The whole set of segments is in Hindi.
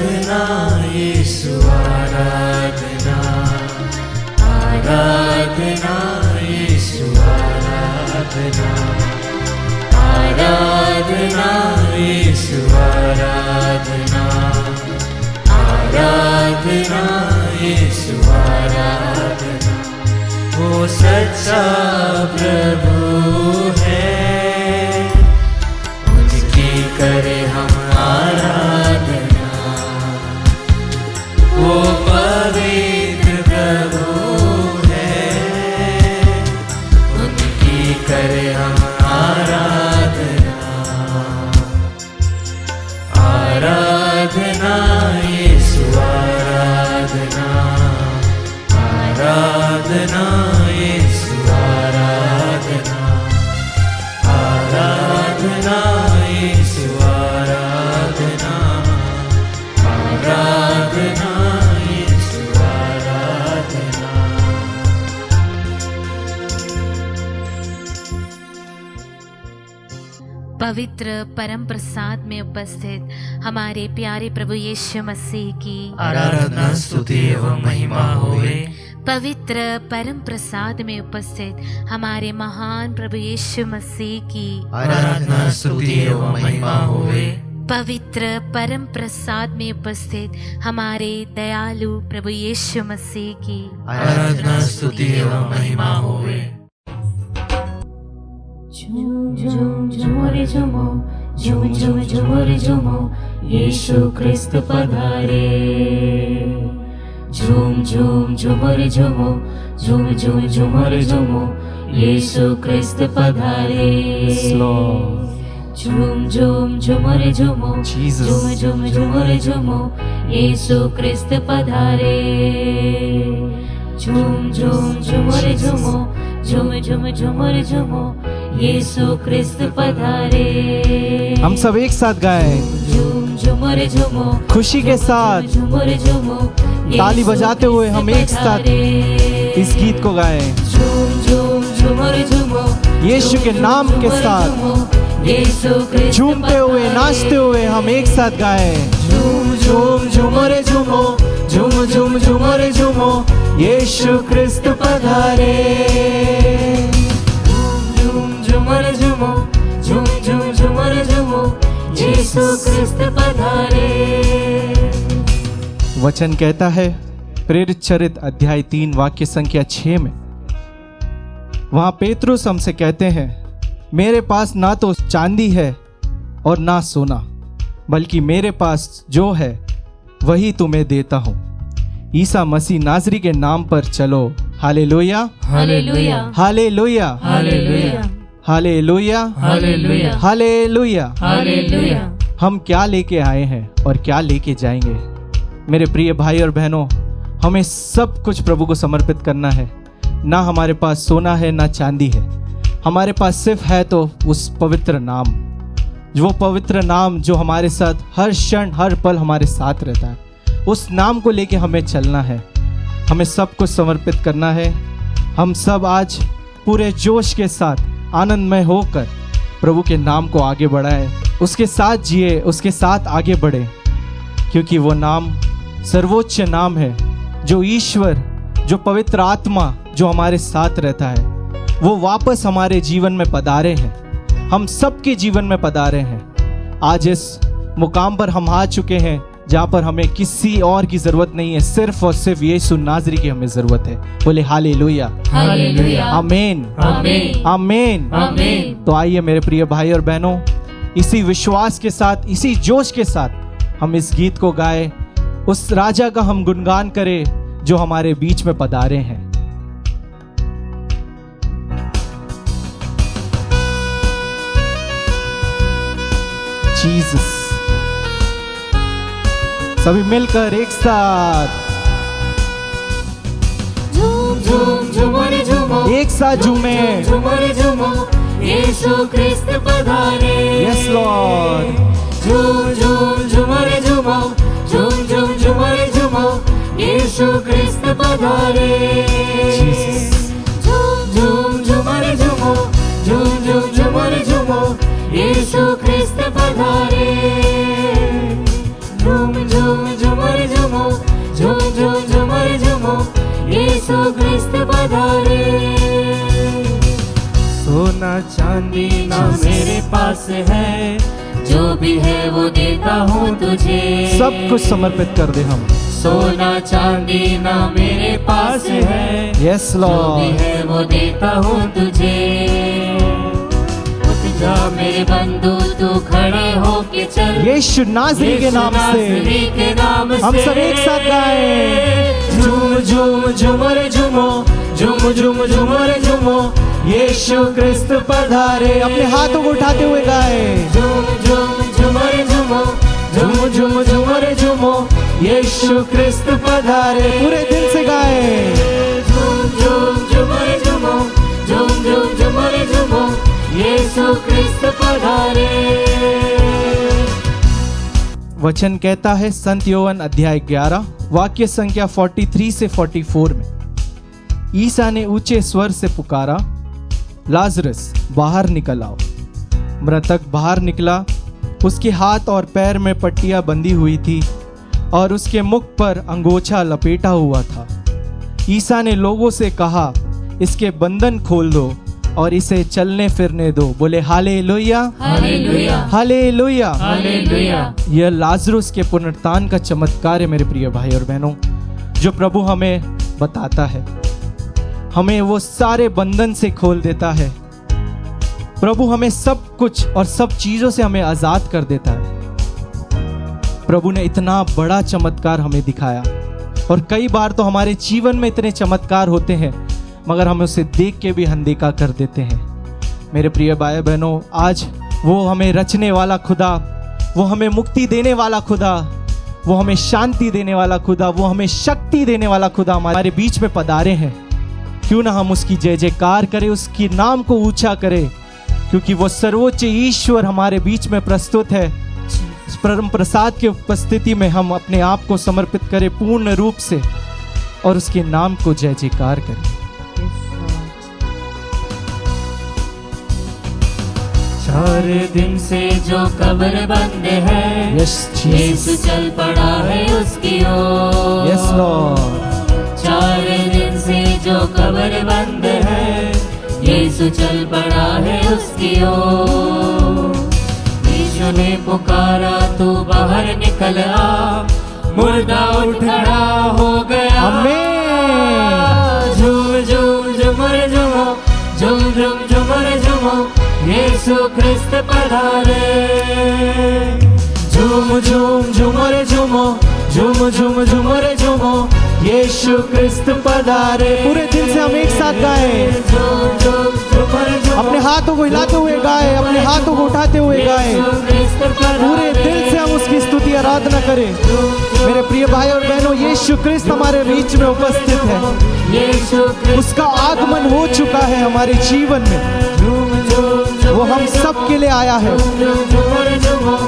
आराधना यीशु आराधना, आराधना यीशु आराधना, आराधना यीशु आराधना, आराधना यीशु आराधना। वो सच्चा प्रभु है, उनकी करे हम आराधना। वो पवित्र प्रभु है, उनकी करे हम आराधना। आराधना यीशु आराधना, आराधना यीशु आराधना, आराधना यीशु आराधना, आराधना यीशु आराधना। पवित्र परम प्रसाद में उपस्थित हमारे प्यारे प्रभु यीशु मसीह की आराधना स्तुति एवं महिमा होवे। पवित्र परम प्रसाद में उपस्थित हमारे महान प्रभु यीशु मसीह की आराधना स्तुति एवं महिमा होवे। पवित्र परम प्रसाद में उपस्थित हमारे दयालु प्रभु यीशु मसीह की आराधना स्तुति एवं महिमा होवे। झूम झूम झूमरे झूमो, झूम झूम झूमरे झूमो, यीशु क्रिस्त पधारे। झूम झूम झूमरे झूमो, झूम झूम झूमरे झूमो, यीशु क्रिस्त पधारे। झूम झूम झूमरे झूमो, झूम झूम झूमरे झूमो, यीशु क्रिस्त पधारे। झूम झूम झूमरे झूमो, झूम झूम झूमरे झूमो, यीशु क्रिस्त पधारे। हम सब एक साथ गाएं, झूम झूमरे झूमो, खुशी के साथ झूमरे झूमो, ताली बजाते हुए हम एक साथ इस गीत को गाएं। झूम झूम झूमरे झूमो, यीशु के नाम के साथ यीशु क्रिस्त झूमते हुए नाचते हुए हम एक साथ गाएं। झूम झूम झूमरे झूमो, झूम झूम झूमरे झूमो, यीशु क्रिस्त पधारे। झूमरे झूमो, झूम झूम झूमरे झूमो, यीशु क्रिस्त पधारे। वचन कहता है प्रेरित चरित अध्याय 3 वाक्य संख्या 6 में, वहां पेतरुस हमसे कहते हैं, मेरे पास ना तो चांदी है और ना सोना, बल्कि मेरे पास जो है वही तुम्हें देता हूं। ईसा मसीह नाजरी के नाम पर चलो। Hallelujah, hallelujah, hallelujah, hallelujah, hallelujah, hallelujah, hallelujah. Hallelujah. हम क्या लेके आए हैं और क्या लेके जाएंगे? मेरे प्रिय भाई और बहनों, हमें सब कुछ प्रभु को समर्पित करना है। ना हमारे पास सोना है ना चांदी है, हमारे पास सिर्फ है तो उस पवित्र नाम, वो पवित्र नाम जो हमारे साथ हर क्षण हर पल हमारे साथ रहता है। उस नाम को लेके हमें चलना है, हमें सब कुछ समर्पित करना है। हम सब आज पूरे जोश के साथ आनंदमय होकर प्रभु के नाम को आगे बढ़ाएं, उसके साथ जिए, उसके साथ आगे बढ़े, क्योंकि वो नाम सर्वोच्च नाम है। जो ईश्वर, जो पवित्र आत्मा जो हमारे साथ रहता है, वो वापस हमारे जीवन में पधारे हैं, हम सबके जीवन में पधारे हैं। आज इस मुकाम पर हम आ चुके हैं जहाँ पर हमें किसी और की जरूरत नहीं है, सिर्फ और सिर्फ यीशु नाजरी की हमें जरूरत है। बोले हालेलुया, हालेलुया, आमीन, आमीन, आमीन, आमीन। तो आइए मेरे प्रिय भाई और बहनों, इसी विश्वास के साथ, इसी जोश के साथ हम इस गीत को गाएं, उस राजा का हम गुणगान करें जो हमारे बीच में पधारे हैं। जीसस, सभी मिलकर एक साथ झूम झूम झूमरे झूमो, एक साथ झूमे। झूमरे झूमो, यीशु क्रिस्त पधारे। Yes Lord. झूम झूम झूमरे झूमो, झूम झूम झूमरे झूमो, यीशु क्रिस्त पधारे। झूम झूम झूमरे झूमो, झूम झूम झूमरे झूमो, यीशु क्रिस्त पधारे। झूम झूम क्रिस्त पधारे। सोना चांदी ना मेरे पास है, जो भी है वो देता हूँ तुझे। सब कुछ समर्पित कर दे हम। सोना चांदी ना मेरे पास है, यस जो भी लॉर्ड। है वो देता हूँ तुझे। उठ जा मेरे बंधु तू खड़े होके चल, यीशु नाज़री के नाम नाज़री से के नाम हम से। सब एक साथ गाएं। झूम झूम झूमर झूमो, झूम झूम झूमर झूमो, यीशु क्रिस्त पधारे। अपने हाथों को उठाते हुए गाएं। झूम झूम झूमर झूमो, झूम झूम झूमर झूमो, यीशु क्रिस्त पधारे। पूरे दिल से गाएं। झूम झूम झूमर झूमो, झूम झूम झूमर झूमो, यीशु क्रिस्त पधारे। वचन कहता है संत योहन अध्याय 11 वाक्य संख्या 43 से 44 में, ईसा ने ऊंचे स्वर से पुकारा, लाजरस बाहर निकल आओ। मृतक बाहर निकला, उसके हाथ और पैर में पट्टियां बंधी हुई थी और उसके मुख पर अंगोछा लपेटा हुआ था। ईसा ने लोगों से कहा, इसके बंधन खोल दो और इसे चलने फिरने दो। बोले हालेलुया, हालेलुया, हालेलुया, हालेलुया। यह लाजरुस के पुनरुत्थान का चमत्कार है मेरे प्रिय भाई और बहनों, जो प्रभु हमें बताता है, हमें वो सारे बंधन से खोल देता है। प्रभु हमें सब कुछ और सब चीजों से हमें आजाद कर देता है। प्रभु ने इतना बड़ा चमत्कार हमें दिखाया, और कई बार तो हमारे जीवन में इतने चमत्कार होते हैं मगर हम उसे देख के भी अनदेखा कर देते हैं। मेरे प्रिय भाई बहनों, आज वो हमें रचने वाला खुदा, वो हमें मुक्ति देने वाला खुदा, वो हमें शांति देने वाला खुदा, वो हमें शक्ति देने वाला खुदा हमारे बीच में पधारे हैं। क्यों ना हम उसकी जय जयकार करें, उसकी नाम को ऊंचा करें, क्योंकि वो सर्वोच्च ईश्वर हमारे बीच में प्रस्तुत है। परम प्रसाद की उपस्थिति में हम अपने आप को समर्पित करें पूर्ण रूप से और उसके नाम को जय जयकार करें। 4 दिन से जो कब्र बंद है, यीशु चल पड़ा है उसकी ओर। Yes Lord. 4 दिन से जो कब्र बंद है, यीशु चल पड़ा है उसकी ओर। यीशु ने पुकारा तू बाहर निकल आ, मुर्दा उठ खड़ा हो गया। आमीन। झूम झूम झूमर झूमो, झूम झूम झूमर झूमो, यीशु क्रिस्त पधारे। झूम झूम झूमर झूमो, झूम झूम झूमर झूमो, यीशु क्रिस्त पधारे। पूरे दिल से हम एक साथ गाएं। झूम झूम झूमर झूमो, अपने हाथों को हिलाते हुए गाएं, अपने हाथों को उठाते हुए गाएं। पूरे दिल से हम उसकी स्तुति आराधना करें। मेरे प्रिय भाई और बहनों, यीशु क्रिस्त हमारे बीच में उपस्थित है। उसका आगमन हो चुका है हमारे जीवन में। वो हम सब के लिए आया है।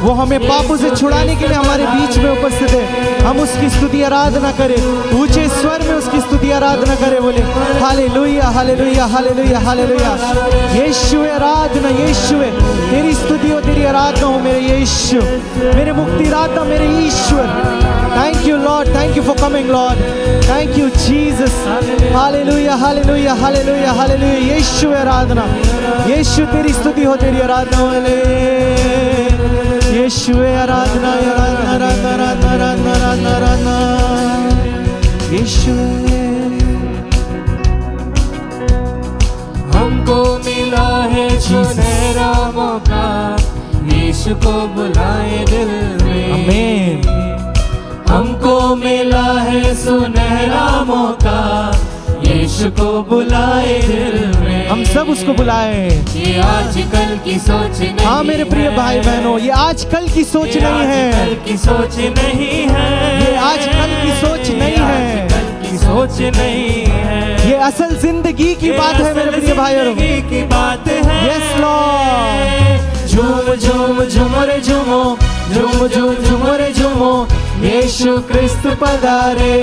वो हमें पापों से छुड़ाने के लिए हमारे बीच में उपस्थित है। हम उसकी स्तुति आराधना करें, ऊंचे स्वर में उसकी स्तुति आराधना करें। बोले हालेलुया, हालेलुया, हालेलुया, हालेलुया। यीशु आराधना, यीशु तेरी स्तुति हो, तेरी आराधना हो मेरे यीशु, मेरे मुक्तिदाता, मेरे ईश्वर। Thank you Lord, thank you for coming Lord, thank you Jesus. Hallelujah, hallelujah, hallelujah, hallelujah. यीशु आराधना, यीशु तेरी स्तुति हो, तेरी आराधना हो। यीशु आराधना, आराधना, आराधना, आराधना, आराधना, आराधना। यीशु हमको मिला है सुनहरा मौका, यीशु को बुलाए दिल में। आमीन। हमको मिला है सुनहरा मौका, यीशु को बुलाए दिल में। हम सब उसको बुलाएं। ये आजकल की सोच नहीं। हाँ मेरे प्रिय भाई बहनों, ये आजकल की सोच नहीं है। आजकल की सोच नहीं है। ये आजकल की सोच नहीं है। आजकल की सोच नहीं है। ये असल जिंदगी की बात है मेरे प्रिय भाई बहनों। जिंदगी की बात है। Yes Lord. झूम झूम झूमर झूमो, झूम झूम झूमर झूमो, यीशु क्रिस्त पधारे।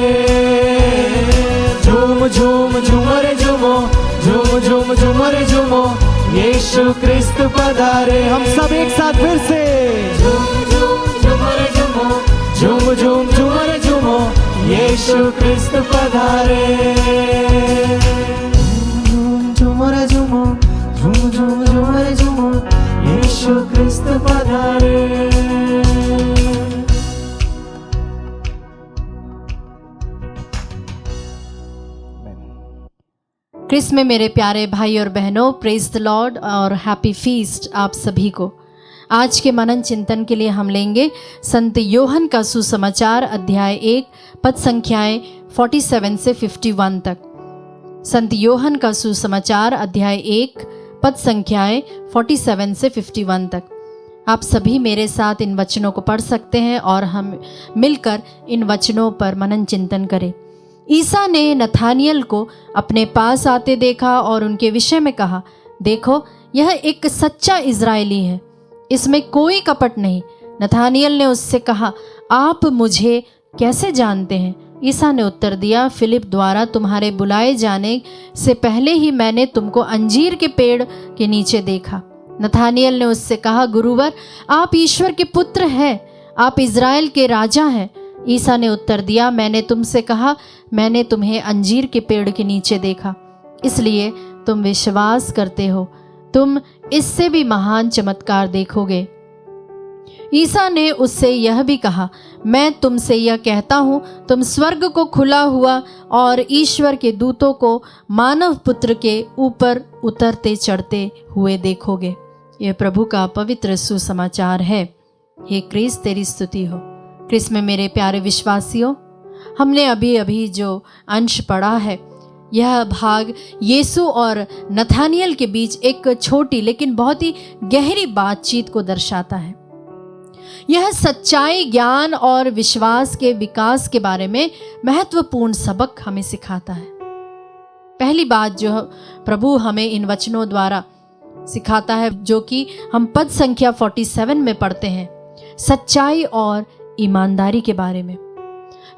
झूम झूम झूमर झूमो, झूम झूम झूमर झूमो, यीशु क्रिस्त पधारे। हम सब एक साथ फिर से झूम झूम झूमर झूमो, झूम झूम झूमर झूमो, यीशु क्रिस्त पधारे। क्रिस में मेरे प्यारे भाई और बहनों, प्रेज द लॉर्ड और हैप्पी फीस्ट आप सभी को। आज के मनन चिंतन के लिए हम लेंगे संत योहन का सुसमाचार अध्याय 1 पद संख्याएं 47 से 51 तक। संत योहन का सुसमाचार अध्याय 1 पद संख्याएं 47 से 51 तक। आप सभी मेरे साथ इन वचनों को पढ़ सकते हैं और हम मिलकर इन वचनों पर मनन चिंतन करें। ईसा ने नथानियल को अपने पास आते देखा और उनके विषय में कहा, देखो यह एक सच्चा इज़राइली है, इसमें कोई कपट नहीं। नथानियल ने उससे कहा, आप मुझे कैसे जानते हैं? ईसा ने उत्तर दिया, फिलिप द्वारा तुम्हारे बुलाए जाने से पहले ही मैंने तुमको अंजीर के पेड़ के नीचे देखा। नथानियल ने उससे कहा, गुरुवर आप ईश्वर के पुत्र हैं, आप इज़राइल के राजा हैं। ईसा ने उत्तर दिया, मैंने तुमसे कहा, मैंने तुम्हें अंजीर के पेड़ के नीचे देखा, इसलिए तुम विश्वास करते हो। तुम इससे भी महान चमत्कार देखोगे। ईसा ने उससे यह भी कहा, मैं तुमसे यह कहता हूँ, तुम स्वर्ग को खुला हुआ और ईश्वर के दूतों को मानव पुत्र के ऊपर उतरते चढ़ते हुए देखोगे। यह प्रभु का पवित्र सुसमाचार है। हे क्रिस, तेरी स्तुति हो। क्रिस में मेरे प्यारे विश्वासियों, हमने अभी अभी जो अंश पढ़ा है, यह भाग यीशु और नथानियल के बीच एक छोटी लेकिन बहुत ही गहरी बातचीत को दर्शाता है। यह सच्चाई, ज्ञान और विश्वास के विकास के बारे में महत्वपूर्ण सबक हमें सिखाता है। पहली बात जो प्रभु हमें इन वचनों द्वारा सिखाता है, जो कि हम पद संख्या 47 में पढ़ते हैं, सच्चाई और ईमानदारी के बारे में।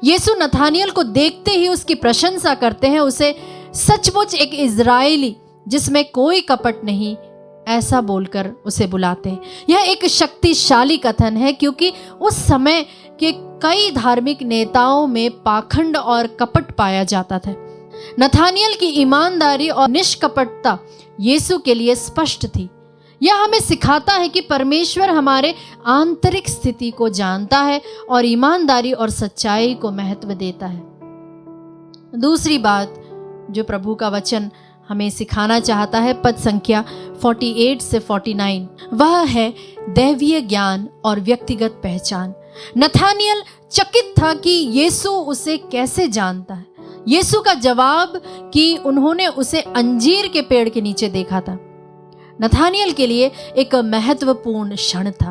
यीशु नथानियल को देखते ही उसकी प्रशंसा करते हैं, उसे सचमुच एक इज़राइली जिसमें कोई कपट नहीं ऐसा बोलकर उसे बुलाते हैं। यह एक शक्तिशाली कथन है, क्योंकि उस समय के कई धार्मिक नेताओं में पाखंड और कपट पाया जाता था। नथानियल की ईमानदारी और निष्कपटता यीशु के लिए स्पष्ट थी। यह हमें सिखाता है कि परमेश्वर हमारे आंतरिक स्थिति को जानता है और ईमानदारी और सच्चाई को महत्व देता है। दूसरी बात जो प्रभु का वचन हमें सिखाना चाहता है, पद संख्या 48 से 49, वह है दैवीय ज्ञान और व्यक्तिगत पहचान। नथानियल चकित था कि यीशु उसे कैसे जानता है। यीशु का जवाब कि उन्होंने उसे अंजीर के पेड़ के नीचे देखा था, नथानियल के लिए एक महत्वपूर्ण क्षण था।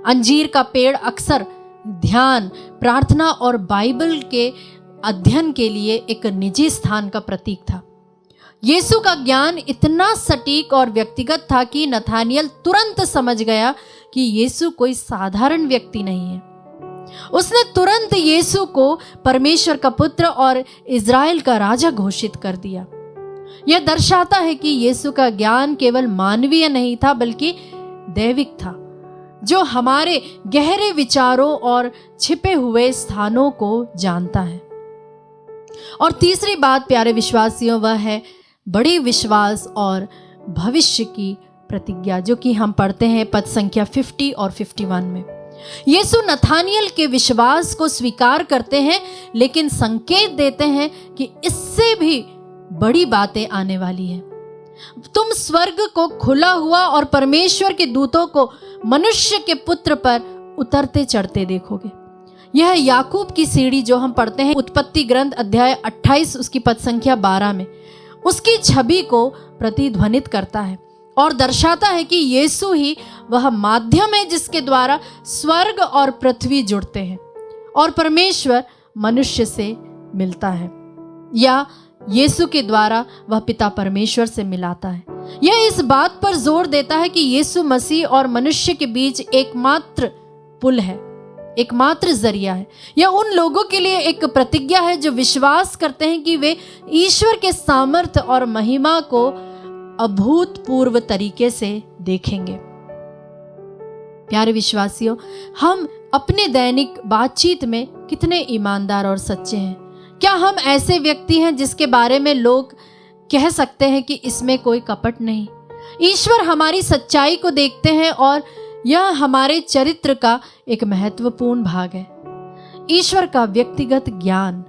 अंजीर का पेड़ अक्सर ध्यान, प्रार्थना और बाइबल के अध्ययन के लिए एक निजी स्थान का प्रतीक था। यीशु का ज्ञान इतना सटीक और व्यक्तिगत था कि नथानियल तुरंत समझ गया कि यीशु कोई साधारण व्यक्ति नहीं है। उसने तुरंत यीशु को परमेश्वर का पुत्र और इज़राइल का राजा घोषित कर दिया। यह दर्शाता है कि यीशु का ज्ञान केवल मानवीय नहीं था, बल्कि दैविक था, जो हमारे गहरे विचारों और छिपे हुए स्थानों को जानता है। और तीसरी बात प्यारे विश्वासियों, वह है बड़ी विश्वास और भविष्य की प्रतिज्ञा, जो कि हम पढ़ते हैं पद संख्या 50 और 51 में। यीशु नथानियल के विश्वास को स्वीकार करते हैं, लेकिन संकेत देते हैं कि इससे भी बड़ी बातें आने वाली है। तुम स्वर्ग को खुला हुआ और परमेश्वर के दूतों को मनुष्य के पुत्र पर उतरते चढ़ते देखोगे। यह याकूब की सीढ़ी जो हम पढ़ते हैं उत्पत्ति ग्रंथ अध्याय 28 उसकी पद संख्या 12 में, उसकी छवि को प्रतिध्वनित करता है और दर्शाता है कि यीशु ही वह माध्यम है जिसके द्वारा स्वर्ग और पृथ्वी जुड़ते हैं और परमेश्वर मनुष्य से मिलता है, या यीशु के द्वारा वह पिता परमेश्वर से मिलाता है। यह इस बात पर जोर देता है कि यीशु मसीह और मनुष्य के बीच एकमात्र पुल है, एकमात्र जरिया है। यह उन लोगों के लिए एक प्रतिज्ञा है जो विश्वास करते हैं कि वे ईश्वर के सामर्थ्य और महिमा को अभूतपूर्व तरीके से देखेंगे। प्यारे विश्वासियों, हम अपने दैनिक बातचीत में कितने ईमानदार और सच्चे हैं? क्या हम ऐसे व्यक्ति हैं जिसके बारे में लोग कह सकते हैं कि इसमें कोई कपट नहीं? ईश्वर हमारी सच्चाई को देखते हैं और यह हमारे चरित्र का एक महत्वपूर्ण भाग है। ईश्वर का व्यक्तिगत ज्ञान।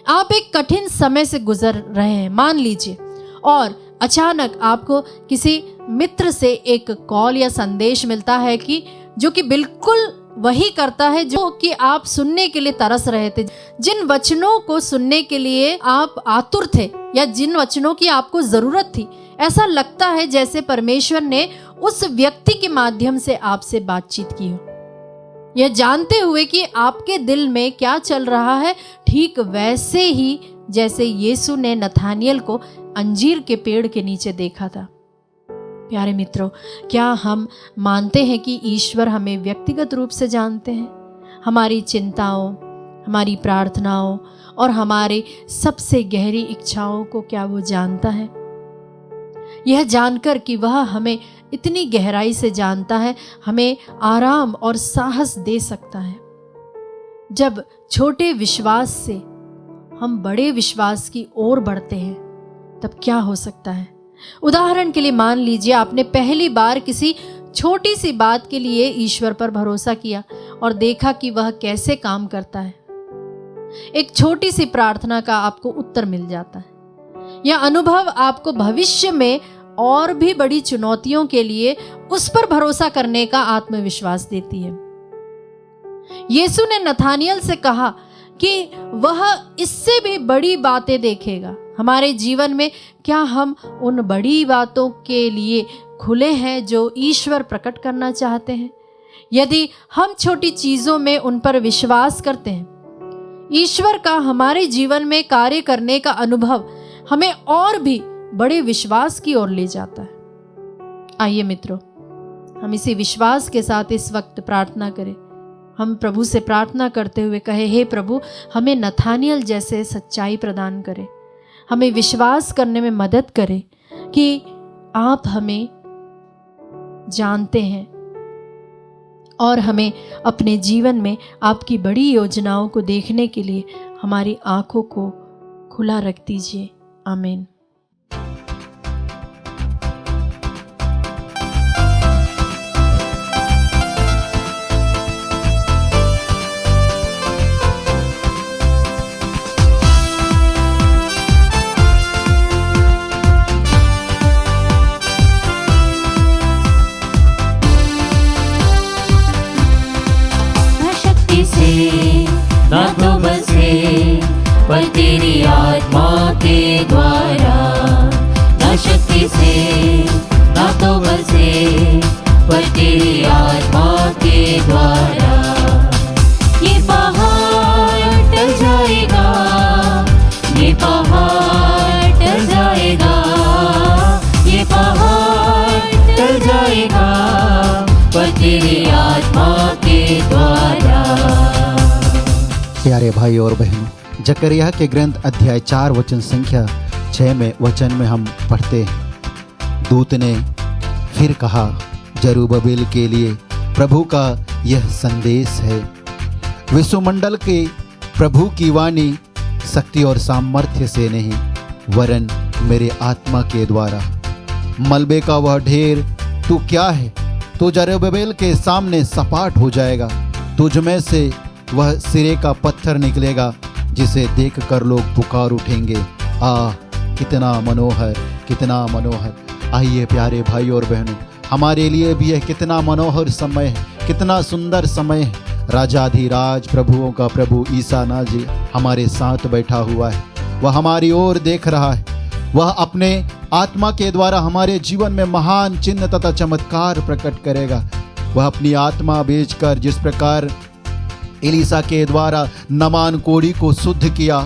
आप एक कठिन समय से गुजर रहे हैं, मान लीजिए और अचानक आपको किसी मित्र से एक कॉल या संदेश मिलता है कि जो कि बिल्कुल वही करता है जो कि आप सुनने के लिए तरस रहे थे, जिन वचनों को सुनने के लिए आप आतुर थे या जिन वचनों की आपको जरूरत थी, ऐसा लगता है जैसे परमेश्वर ने उस व्यक्ति के माध्यम से आपसे बातचीत की हो, यह जानते हुए कि आपके दिल में क्या चल रहा है। ठीक वैसे ही जैसे यीशु ने नथानियल को अंजीर के पेड़ के नीचे देखा था। प्यारे मित्रों, क्या हम मानते हैं कि ईश्वर हमें व्यक्तिगत रूप से जानते हैं? हमारी चिंताओं, हमारी प्रार्थनाओं और हमारे सबसे गहरी इच्छाओं को क्या वो जानता है? यह जानकर कि वह हमें इतनी गहराई से जानता है, हमें आराम और साहस दे सकता है। जब छोटे विश्वास से हम बड़े विश्वास की ओर बढ़ते हैं, तब क्या हो सकता है? उदाहरण के लिए मान लीजिए आपने पहली बार किसी छोटी सी बात के लिए ईश्वर पर भरोसा किया और देखा कि वह कैसे काम करता है। एक छोटी सी प्रार्थना का आपको उत्तर मिल जाता है। यह अनुभव आपको भविष्य में और भी बड़ी चुनौतियों के लिए उस पर भरोसा करने का आत्मविश्वास देती है। यीशु ने नथानियल से कहा कि वह इससे भी बड़ी बातें देखेगा। हमारे जीवन में क्या हम उन बड़ी बातों के लिए खुले हैं जो ईश्वर प्रकट करना चाहते हैं? यदि हम छोटी चीजों में उन पर विश्वास करते हैं, ईश्वर का हमारे जीवन में कार्य करने का अनुभव हमें और भी बड़े विश्वास की ओर ले जाता है। आइए मित्रों, हम इसी विश्वास के साथ इस वक्त प्रार्थना करें। हम प्रभु से प्रार्थना करते हुए कहे, हे प्रभु, हमें नथानियल जैसे सच्चाई प्रदान करें, हमें विश्वास करने में मदद करें कि आप हमें जानते हैं और हमें अपने जीवन में आपकी बड़ी योजनाओं को देखने के लिए हमारी आंखों को खुला रख दीजिए। आमीन। ना तो बसे पर तेरी आत्मा के द्वारा, ना शक्ति से ना तो बसे पर तेरी आत्मा के द्वारा। ये पहाड़ टल जाएगा, ये पहाड़ टल जाएगा, ये पहाड़ टल जाएगा पर तेरी आत्मा के द्वारा। प्यारे भाई और बहनों, जकरिया के ग्रंथ अध्याय 4 वचन संख्या 6 में वचन में हम पढ़ते हैं, दूत ने फिर कहा, जरुब्बाबेल के लिए प्रभु का यह संदेश है, विश्वमंडल के प्रभु की वाणी शक्ति और सामर्थ्य से नहीं वरन मेरे आत्मा के द्वारा। मलबे का वह ढेर तू क्या है, तू जरुब्बाबेल के सामने सपाट हो जाएगा, तुझ में से वह सिरे का पत्थर निकलेगा जिसे देखकर लोग पुकार उठेंगे, आह कितना मनोहर, कितना मनोहर। आइए प्यारे भाई और बहनों, हमारे लिए भी यह कितना मनोहर समय है, कितना सुंदर समय है। राजाधिराज प्रभुओं का प्रभु ईसा नाज़री हमारे साथ बैठा हुआ है, वह हमारी ओर देख रहा है, वह अपने आत्मा के द्वारा हमारे जीवन में महान चिन्ह तथा चमत्कार प्रकट करेगा। वह अपनी आत्मा भेजकर जिस प्रकार एलीसा के द्वारा नमान कोढ़ी को शुद्ध किया,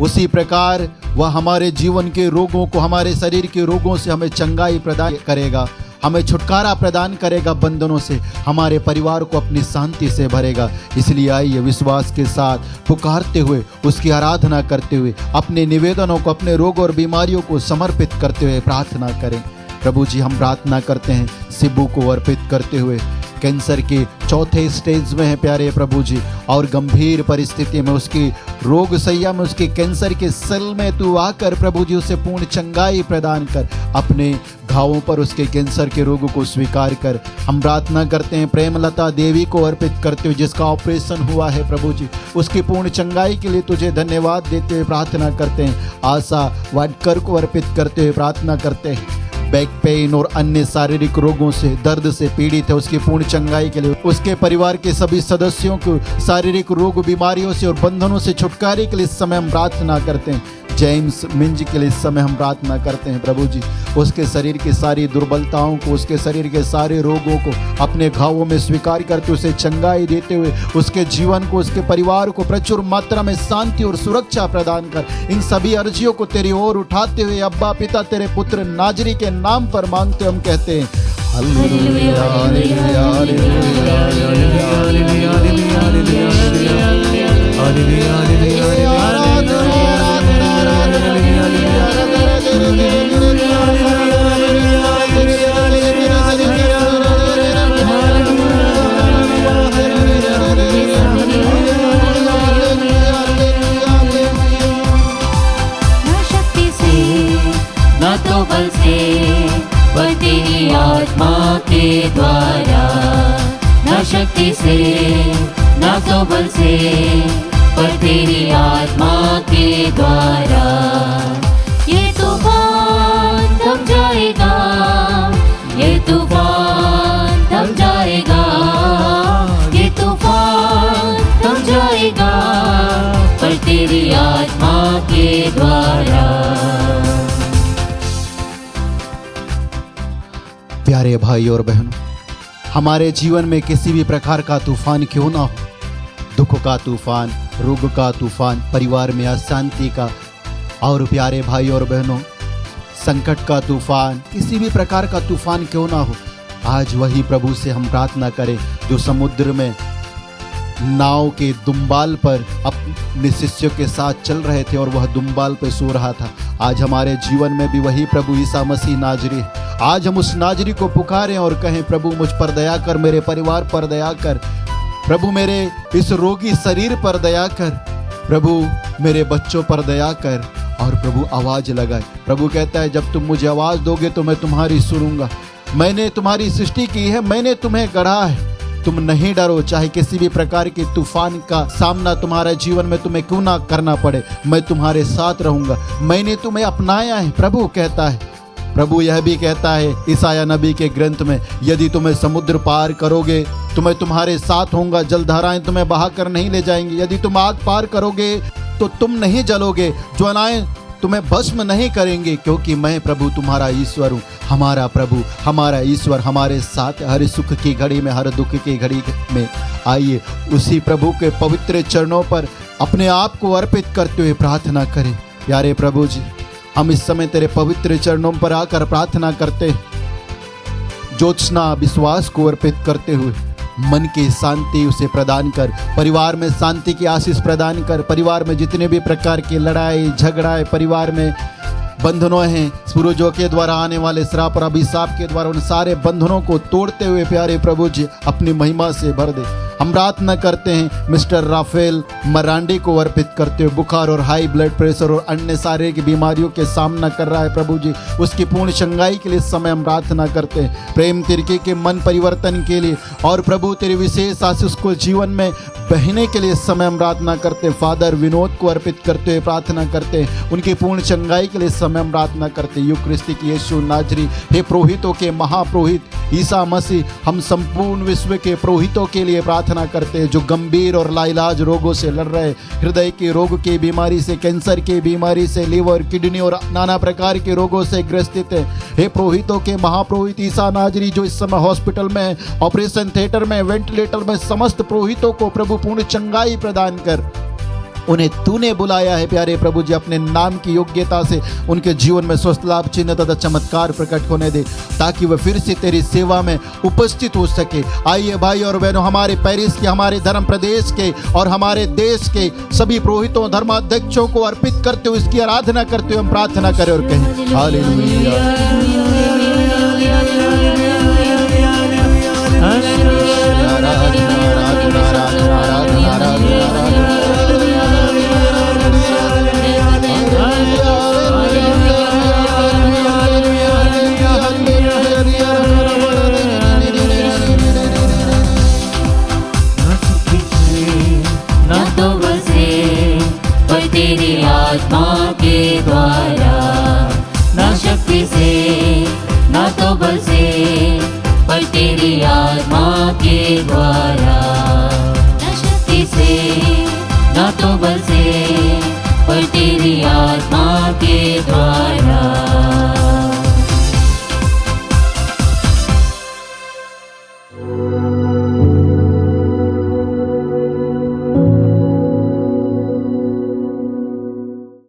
उसी प्रकार वह हमारे जीवन के रोगों को, हमारे शरीर के रोगों से हमें चंगाई प्रदान करेगा, हमें छुटकारा प्रदान करेगा बंधनों से, हमारे परिवार को अपनी शांति से भरेगा। इसलिए आइए विश्वास के साथ पुकारते हुए, उसकी आराधना करते हुए, अपने निवेदनों को, अपने रोग और बीमारियों को समर्पित करते हुए प्रार्थना करें। प्रभु जी, हम प्रार्थना करते हैं सिब्बू को अर्पित करते हुए, कैंसर के चौथे स्टेज में है प्यारे प्रभु जी, और गंभीर परिस्थिति में उसकी रोग सैया में उसके कैंसर के सेल में तू आकर प्रभु जी उसे पूर्ण चंगाई प्रदान कर, अपने घावों पर उसके कैंसर के रोग को स्वीकार कर। हम प्रार्थना करते हैं प्रेमलता देवी को अर्पित करते हुए जिसका ऑपरेशन हुआ है प्रभु जी, उसकी पूर्ण चंगाई के लिए तुझे धन्यवाद देते हुए प्रार्थना करते हैं। आशा वाडकर को अर्पित करते हुए प्रार्थना करते हैं, बैक पेन और अन्य शारीरिक रोगों से दर्द से पीड़ित है, उसकी पूर्ण चंगाई के लिए, उसके परिवार के सभी सदस्यों को शारीरिक रोग बीमारियों से और बंधनों से छुटकारे के लिए इस समय हम प्रार्थना करते हैं। जेम्स मिंज के लिए इस समय हम प्रार्थना करते हैं प्रभु जी, उसके शरीर की सारी दुर्बलताओं को, उसके शरीर के सारे रोगों को अपने घावों में स्वीकार करते उसे चंगाई देते हुए उसके जीवन को, उसके परिवार को प्रचुर मात्रा में शांति और सुरक्षा प्रदान कर। इन सभी अर्जियों को तेरी ओर उठाते हुए अब्बा पिता तेरे पुत्र नाजरी के नाम पर मांगते हम कहते हैं हालेलुया हालेलुया हालेलुया हालेलुया ना शक्ति से ना तो बल से पर तेरी आत्मा के द्वारा, ना शक्ति से ना तो बल से पर तेरी आत्मा के द्वारा। ये तूफान थम जाएगा, ये तूफान थम जाएगा, ये तूफान थम जाएगा पर तेरी आत्मा के द्वारा। प्यारे भाई और बहनों, हमारे जीवन में किसी भी प्रकार का तूफान क्यों ना हो, दुख का तूफान, रोग का तूफान, परिवार में अशांति का, और प्यारे भाई और बहनों संकट का तूफान, किसी भी प्रकार का तूफान क्यों ना हो, आज वही प्रभु से हम प्रार्थना करें जो समुद्र में नाव के दुम्बाल पर अपने शिष्यों के साथ चल रहे थे और वह दुम्बाल पे सो रहा था। आज हमारे जीवन में भी वही प्रभु ईसा मसीह नाजरी है। आज हम उस नाजरी को पुकारें और कहें प्रभु मुझ पर दया कर, मेरे परिवार पर दया कर, प्रभु मेरे इस रोगी शरीर पर दया कर, प्रभु मेरे बच्चों पर दया कर। और प्रभु आवाज लगाए। प्रभु कहता है जब तुम मुझे आवाज दोगे तो मैं तुम्हारी सुनूंगा। मैंने तुम्हारी सृष्टि की है, मैंने तुम्हें गढ़ा है, तुम नहीं डरो। चाहे किसी भी प्रकार के तूफान का सामना तुम्हारे जीवन में तुम्हें क्यों ना करना पड़े, मैं तुम्हारे साथ रहूंगा, मैंने तुम्हें अपनाया है, प्रभु कहता है। प्रभु यह भी कहता है ईसाया नबी के ग्रंथ में, यदि तुम्हें समुद्र पार करोगे तो मैं तुम्हारे साथ होऊंगा, जलधाराएं तुम्हें बहा कर नहीं ले जाएंगी। यदि तुम आग पार करोगे तो तुम नहीं जलोगे, ज्वालाएं तुम्हें भस्म नहीं करेंगे, क्योंकि मैं प्रभु तुम्हारा ईश्वर हूँ। हमारा प्रभु, हमारा ईश्वर हमारे साथ हर सुख की घड़ी में, हर दुख की घड़ी में। आइए उसी प्रभु के पवित्र चरणों पर अपने आप को अर्पित करते हुए प्रार्थना करें। प्यारे प्रभु जी, हम इस समय तेरे पवित्र चरणों पर आकर प्रार्थना करते हैं। ज्योत्सना विश्वास को अर्पित करते हुए मन की शांति उसे प्रदान कर, परिवार में शांति की आशीष प्रदान कर। परिवार में जितने भी प्रकार की लड़ाई झगड़ा, परिवार में बंधनों हैं, पूर्वजों के द्वारा आने वाले श्राप और अभिशाप के द्वारा, उन सारे बंधनों को तोड़ते हुए प्यारे प्रभु जी अपनी महिमा से भर दे। हम प्रार्थना करते हैं मिस्टर राफेल मरांडी को अर्पित करते हुए, बुखार और हाई ब्लड प्रेशर और अन्य शारीरिक बीमारियों के सामना कर रहा है प्रभु जी, उसकी पूर्ण चंगाई के लिए इस समय हम प्रार्थना करते हैं। प्रेम तिरके के मन परिवर्तन के लिए और प्रभु तेरी विशेष आशीष को जीवन में बहने के लिए इस समय हम प्रार्थना करते हैं। फादर विनोद को अर्पित करते हुए प्रार्थना करते हैं, उनकी पूर्ण चंगाई के लिए इस समय हम प्रार्थना करते हैं। यूक्रिस्ती की यीशु नाजरी, हे पुरोहितों के महापुरोहित ईसा मसीह, हम संपूर्ण विश्व के पुरोहितों के लिए प्रार्थना करते हैं जो गंभीर और लाइलाज रोगों से लड़ रहे, हृदय के रोग की बीमारी से, कैंसर की बीमारी से, लिवर, किडनी और नाना प्रकार के रोगों से ग्रसित है। हे पुरोहितों के महापुरोहित ईसा नाजरी, जो इस समय हॉस्पिटल में, ऑपरेशन थिएटर में, वेंटिलेटर में, समस्त पुरोहितों को प्रभु पूर्ण चंगाई प्रदान कर। उन्हें तूने बुलाया है प्यारे प्रभु जी, अपने नाम की योग्यता से उनके जीवन में स्वस्थ लाभ, चिन्ह तथा चमत्कार प्रकट होने दे, ताकि वह फिर से तेरी सेवा में उपस्थित हो सके। आइए भाई और बहनों, हमारे पेरिस के, हमारे धर्म प्रदेश के और हमारे देश के सभी पुरोहितों, धर्माध्यक्षों को अर्पित करते हुए, इसकी आराधना करते हुए हम प्रार्थना करें और कहें हालेलुया। न तो बसे पर तेरी आत्मा के द्वारा, न शक्ति से न तो बसे पर तेरी आत्मा के द्वारा, न शक्ति से न तो बसे